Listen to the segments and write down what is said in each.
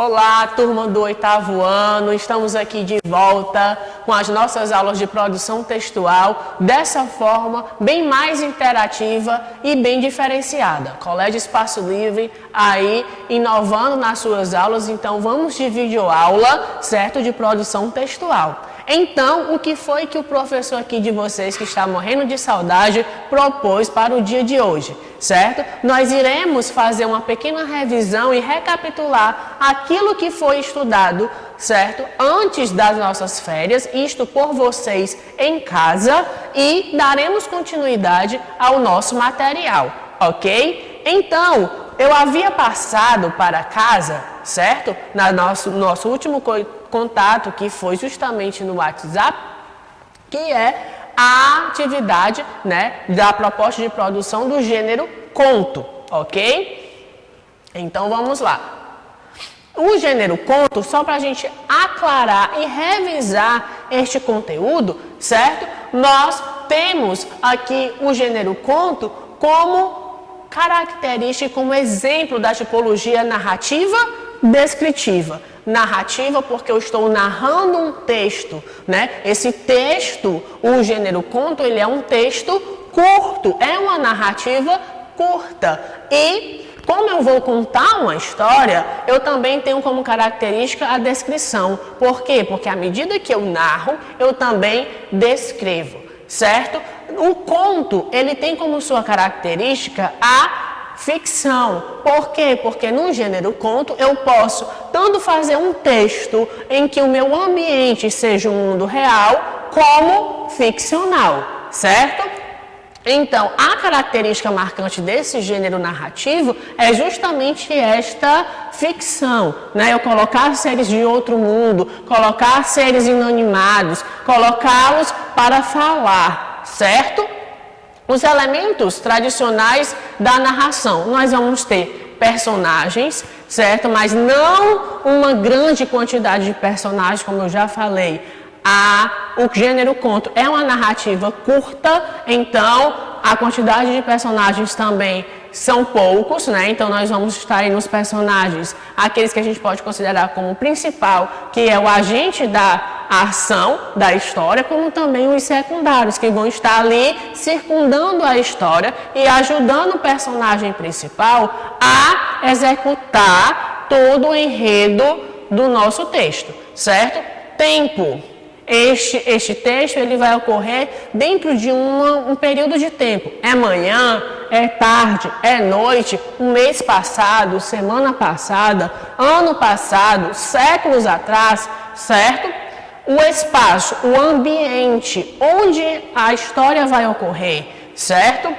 Olá, turma do 8º ano, estamos aqui de volta com as nossas aulas de produção textual, dessa forma bem mais interativa e bem diferenciada. Colégio Espaço Livre aí inovando nas suas aulas, então vamos de videoaula, certo? De produção textual. Então, o que foi que o professor aqui de vocês, que está morrendo de saudade, propôs para o dia de hoje, certo? Nós iremos fazer uma pequena revisão e recapitular aquilo que foi estudado, certo? Antes das nossas férias, isto por vocês em casa, e daremos continuidade ao nosso material, ok? Então, eu havia passado para casa, certo? Nosso último contato, que foi justamente no WhatsApp, que é a atividade, da proposta de produção do gênero conto, ok? Então, vamos lá. O gênero conto, só para a gente aclarar e revisar este conteúdo, certo? Nós temos aqui o gênero conto como característica, como exemplo da tipologia narrativa descritiva. Narrativa porque eu estou narrando um texto, Esse texto, o gênero conto, ele é um texto curto, é uma narrativa curta. E como eu vou contar uma história, eu também tenho como característica a descrição. Por quê? Porque à medida que eu narro, eu também descrevo, certo? O conto, ele tem como sua característica a ficção. Por quê? Porque no gênero conto eu posso tanto fazer um texto em que o meu ambiente seja um mundo real, como ficcional, certo? Então, a característica marcante desse gênero narrativo é justamente esta ficção, Eu colocar seres de outro mundo, colocar seres inanimados, colocá-los para falar, certo? Os elementos tradicionais da narração, nós vamos ter personagens, certo? Mas não uma grande quantidade de personagens, como eu já falei. O gênero conto é uma narrativa curta, então a quantidade de personagens também são poucos, Então nós vamos estar aí nos personagens, aqueles que a gente pode considerar como principal, que é o agente da ação da história, como também os secundários, que vão estar ali circundando a história e ajudando o personagem principal a executar todo o enredo do nosso texto, certo? Tempo. Este texto ele vai ocorrer dentro de um período de tempo. É manhã, é tarde, é noite, um mês passado, semana passada, ano passado, séculos atrás, certo? O espaço, o ambiente onde a história vai ocorrer, certo?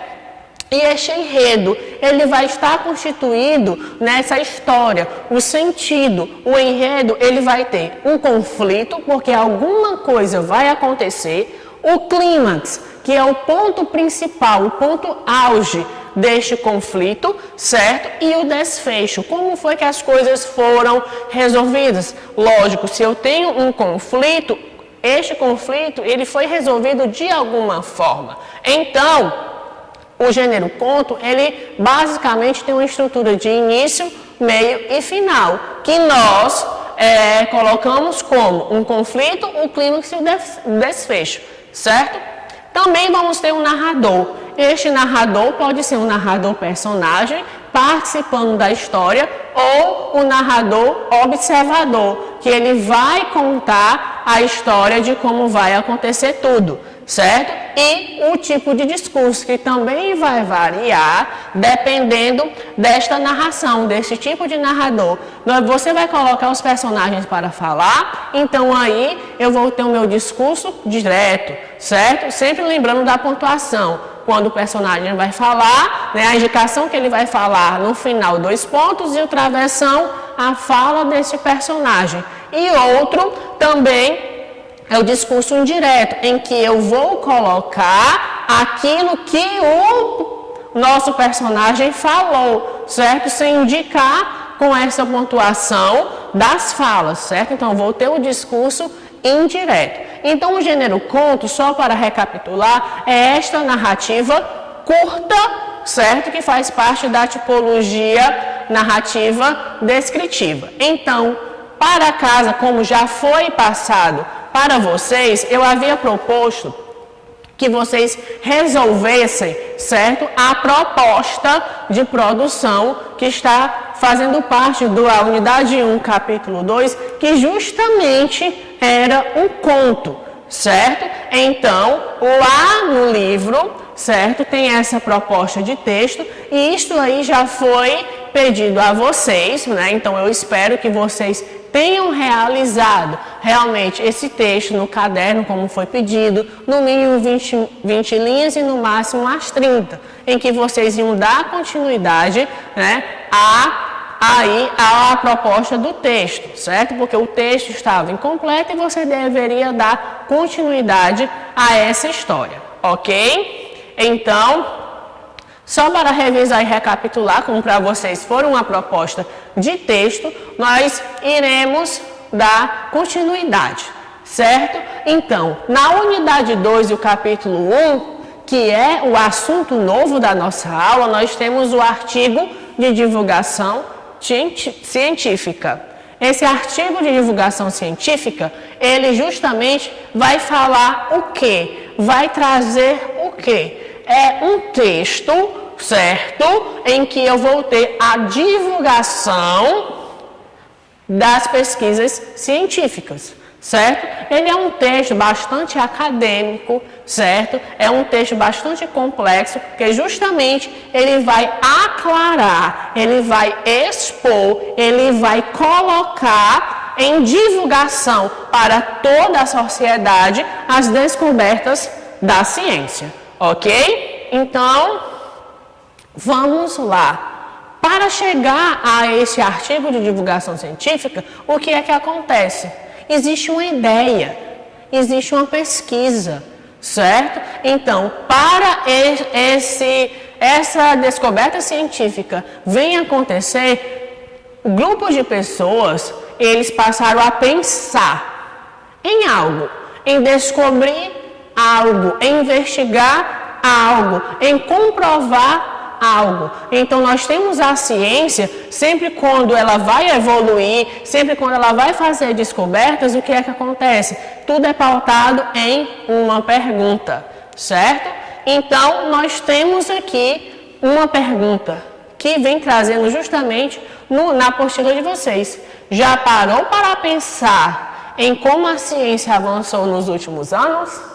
E este enredo, ele vai estar constituído nessa história, o sentido, o enredo, ele vai ter um conflito, porque alguma coisa vai acontecer, o clímax, que é o ponto principal, o ponto auge deste conflito, certo? E o desfecho, como foi que as coisas foram resolvidas? Lógico, se eu tenho um conflito, este conflito, ele foi resolvido de alguma forma. Então, o gênero conto, ele basicamente tem uma estrutura de início, meio e final, que nós colocamos como um conflito, o clímax e o desfecho, certo? Também vamos ter um narrador. Este narrador pode ser um narrador personagem, participando da história, ou o narrador observador, que ele vai contar a história de como vai acontecer tudo, certo? E o tipo de discurso, que também vai variar dependendo desta narração, desse tipo de narrador. Você vai colocar os personagens para falar, então aí eu vou ter o meu discurso direto, certo? Sempre lembrando da pontuação. Quando o personagem vai falar, a indicação que ele vai falar no final, 2 pontos, e o travessão, a fala desse personagem. E outro também é o discurso indireto, em que eu vou colocar aquilo que o nosso personagem falou, certo? Sem indicar com essa pontuação das falas, certo? Então, eu vou ter o discurso indireto. Então, o gênero conto, só para recapitular, é esta narrativa curta, certo? Que faz parte da tipologia narrativa descritiva. Então, para casa, como já foi passado para vocês, eu havia proposto que vocês resolvessem, certo? A proposta de produção que está fazendo parte da unidade 1, capítulo 2, que justamente era um conto, certo? Então, lá no livro, certo? Tem essa proposta de texto e isso aí já foi pedido a vocês, né? Então, eu espero que vocês tenham realizado realmente esse texto no caderno, como foi pedido, no mínimo 20 linhas e no máximo as 30, em que vocês iam dar continuidade, né, à proposta do texto, certo? Porque o texto estava incompleto e você deveria dar continuidade a essa história, ok? Então, só para revisar e recapitular, como para vocês for uma proposta de texto, nós iremos dar continuidade, certo? Então, na unidade 2 e o capítulo 1, que é o assunto novo da nossa aula, nós temos o artigo de divulgação científica. Esse artigo de divulgação científica, ele justamente vai falar o quê? Vai trazer o quê? É um texto, certo? Em que eu vou ter a divulgação das pesquisas científicas, certo? Ele é um texto bastante acadêmico, certo? É um texto bastante complexo, porque justamente ele vai aclarar, ele vai expor, ele vai colocar em divulgação para toda a sociedade as descobertas da ciência. Ok? Então, vamos lá. Para chegar a esse artigo de divulgação científica, o que é que acontece? Existe uma ideia, existe uma pesquisa, certo? Então, para essa descoberta científica venha acontecer, grupos de pessoas, eles passaram a pensar em algo, em descobrir algo, em investigar algo, em comprovar algo. Então, nós temos a ciência, sempre quando ela vai evoluir, sempre quando ela vai fazer descobertas, o que é que acontece? Tudo é pautado em uma pergunta, certo? Então, nós temos aqui uma pergunta que vem trazendo justamente na apostila de vocês. Já parou para pensar em como a ciência avançou nos últimos anos?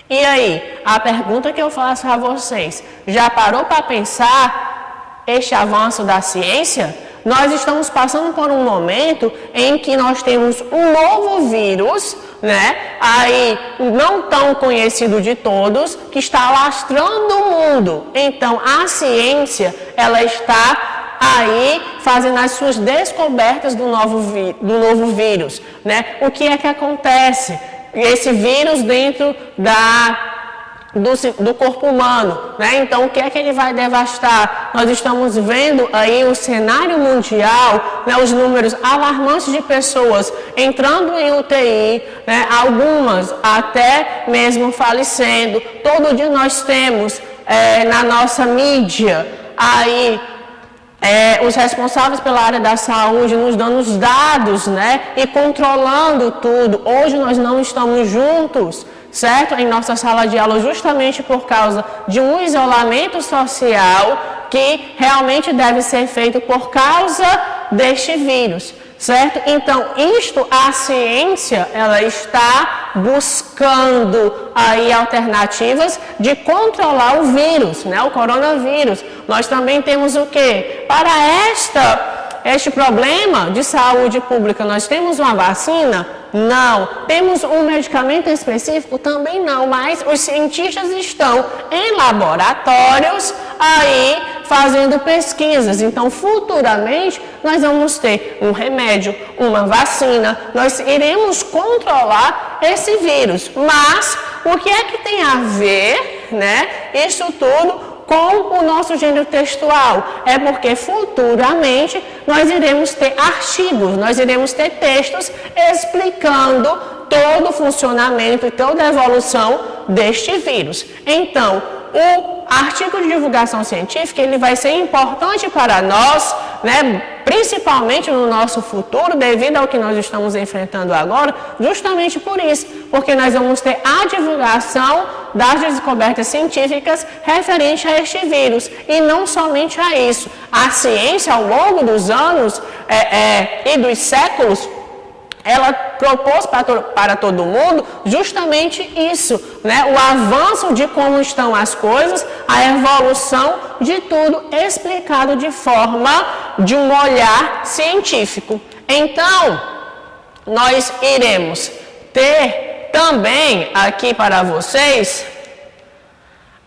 E aí, a pergunta que eu faço a vocês, já parou para pensar este avanço da ciência? Nós estamos passando por um momento em que nós temos um novo vírus, né? Aí, não tão conhecido de todos, que está alastrando o mundo. Então, a ciência, ela está aí fazendo as suas descobertas do novo vírus, né? O que é que acontece? Esse vírus dentro do corpo humano, né? Então, o que é que ele vai devastar? Nós estamos vendo aí o cenário mundial, né? Os números alarmantes de pessoas entrando em UTI, né? Algumas até mesmo falecendo. Todo dia nós temos na nossa mídia aí os responsáveis pela área da saúde nos dando os dados, né, e controlando tudo. Hoje nós não estamos juntos, certo? Em nossa sala de aula, justamente por causa de um isolamento social que realmente deve ser feito por causa deste vírus, certo? Então, a ciência, ela está buscando aí alternativas de controlar o vírus, né? O coronavírus. Nós também temos o quê? Para este problema de saúde pública, nós temos uma vacina? Não. Temos um medicamento específico? Também não. Mas os cientistas estão em laboratórios aí fazendo pesquisas. Então, futuramente, nós vamos ter um remédio, uma vacina. Nós iremos controlar esse vírus. Mas, o que é que tem a ver, né? Isso tudo com o nosso gênero textual? É porque futuramente nós iremos ter artigos, nós iremos ter textos explicando todo o funcionamento e toda a evolução deste vírus. Então, o artigo de divulgação científica, ele vai ser importante para nós, né, principalmente no nosso futuro, devido ao que nós estamos enfrentando agora, justamente por isso, porque nós vamos ter a divulgação das descobertas científicas referente a este vírus, e não somente a isso. A ciência, ao longo dos anos e dos séculos, ela propôs para todo mundo justamente isso, né? O avanço de como estão as coisas, a evolução de tudo explicado de forma de um olhar científico. Então, nós iremos ter também aqui para vocês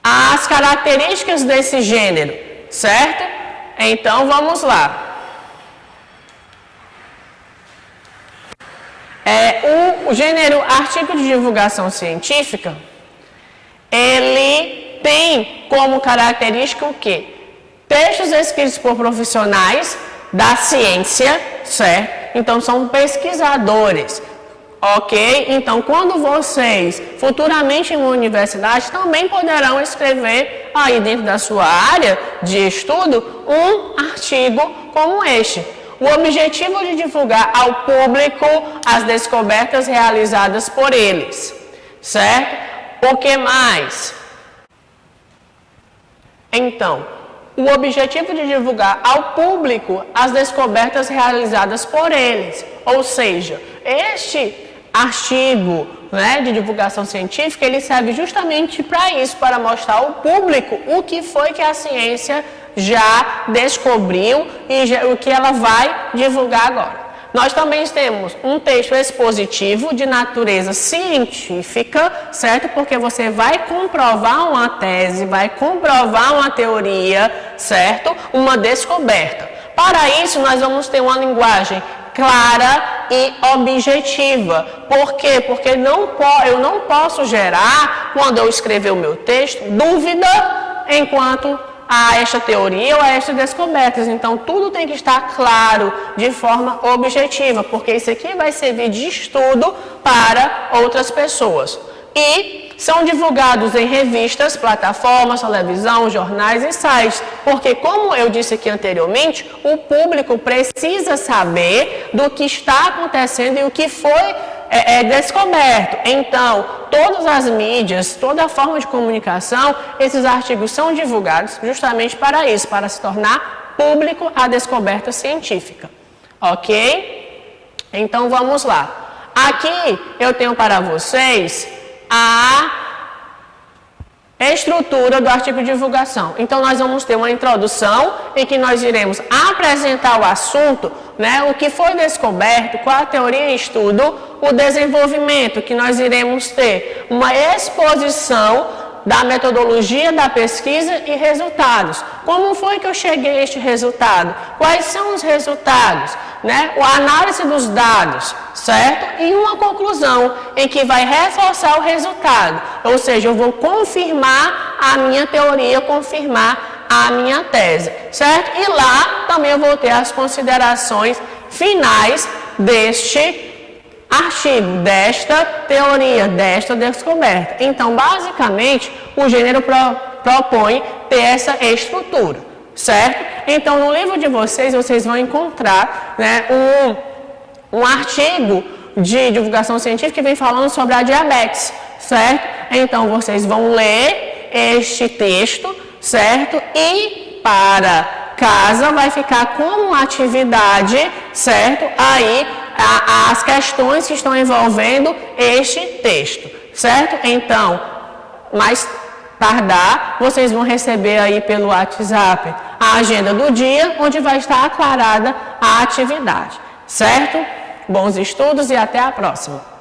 as características desse gênero, certo? Então, vamos lá. O gênero artigo de divulgação científica, ele tem como característica o quê? Textos escritos por profissionais da ciência, certo? Então, são pesquisadores, ok? Então, quando vocês, futuramente em uma universidade, também poderão escrever aí dentro da sua área de estudo um artigo como este. O objetivo de divulgar ao público as descobertas realizadas por eles, certo? O que mais? Então, o objetivo de divulgar ao público as descobertas realizadas por eles, ou seja, este artigo, né, de divulgação científica, ele serve justamente para isso, para mostrar ao público o que foi que a ciência já descobriu e o que ela vai divulgar agora. Nós também temos um texto expositivo de natureza científica, certo? Porque você vai comprovar uma tese, vai comprovar uma teoria, certo? Uma descoberta. Para isso, nós vamos ter uma linguagem clara e objetiva. Por quê? Porque eu não posso gerar, quando eu escrever o meu texto, dúvida enquanto a esta teoria ou a estas descobertas. Então, tudo tem que estar claro, de forma objetiva, porque isso aqui vai servir de estudo para outras pessoas. E são divulgados em revistas, plataformas, televisão, jornais e sites, porque, como eu disse aqui anteriormente, o público precisa saber do que está acontecendo e o que foi descoberto. Então, todas as mídias, toda a forma de comunicação, esses artigos são divulgados justamente para isso, para se tornar público a descoberta científica. Ok? Então, vamos lá. Aqui eu tenho para vocês a estrutura do artigo de divulgação. Então, nós vamos ter uma introdução em que nós iremos apresentar o assunto, né, o que foi descoberto, qual a teoria e estudo, o desenvolvimento, que nós iremos ter uma exposição da metodologia da pesquisa e resultados. Como foi que eu cheguei a este resultado? Quais são os resultados? Né? A análise dos dados, certo? E uma conclusão em que vai reforçar o resultado. Ou seja, eu vou confirmar a minha teoria, confirmar a minha tese, certo? E lá também eu vou ter as considerações finais deste artigo, desta teoria, desta descoberta. Então, basicamente, o gênero propõe ter essa estrutura, certo? Então, no livro de vocês vão encontrar, né, um artigo de divulgação científica que vem falando sobre a diabetes, certo? Então, vocês vão ler este texto, certo? E para casa vai ficar como atividade, certo? Aí, as questões que estão envolvendo este texto, certo? Então, mais tardar, vocês vão receber aí pelo WhatsApp a agenda do dia, onde vai estar aclarada a atividade, certo? Bons estudos e até a próxima!